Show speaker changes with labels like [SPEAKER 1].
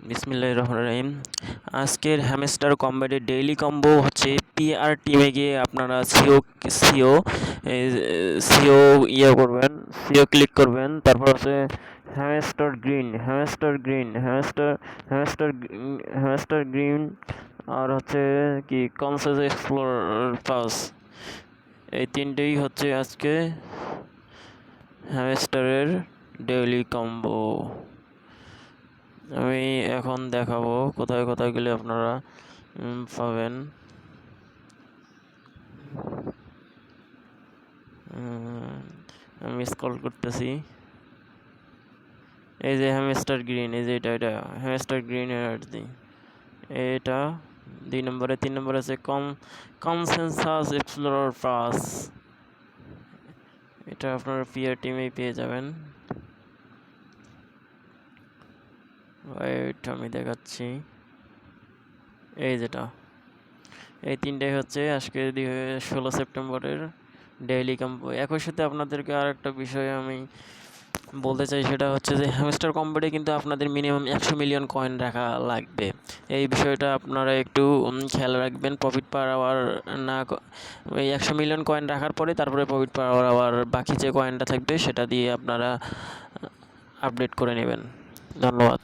[SPEAKER 1] বিসমিল্লাহির রহমানির রহিম। আজকের হ্যামস্টার কম্বাটের ডেইলি কম্বো হচ্ছে পিআর টিমে গিয়ে আপনারা সিও সিও করবেন, সিও ক্লিক করবেন। তারপর হচ্ছে হ্যামস্টার গ্রিন আর হচ্ছে কি কনসেস এক্সপ্লোর পাস, এই তিনটেই হচ্ছে আজকে হ্যামস্টারের ডেইলি কম্বো। আমি এখন দেখাবো কোথায় কোথায় গেলে আপনারা পাবেন। আমি স্ক্রল করতেছি, এই যে হ্যামস্টার গ্রিন, এই যে এটা হ্যামস্টার গ্রিন এনার্জি, এটা 2 নম্বরে। 3 নম্বরে আছে কনসেনসাস এক্সপ্লোরার পাস, এটা আপনার পিআর টিমেই পেয়ে যাবেন। ওয়েট আমি দেখাচ্ছি, এই যেটা, এই তিনটাই হচ্ছে আজকে 16 সেপ্টেম্বরের ডেইলি কম্বো। একই সাথে আপনাদেরকে আর একটা বিষয় আমি বলতে চাই, সেটা হচ্ছে যে হ্যামস্টার কম্বোতে কিন্তু আপনাদের মিনিমাম 100 মিলিয়ন কয়েন রাখা লাগবে। এই বিষয়টা আপনারা একটু খেয়াল রাখবেন। প্রফিট পার আওয়ার না, ওই 100 মিলিয়ন কয়েন রাখার পরে তারপরে প্রফিট পার আওয়ার বাকি যে কয়েনটা থাকবে সেটা দিয়ে আপনারা আপডেট করে নেবেন। ধন্যবাদ।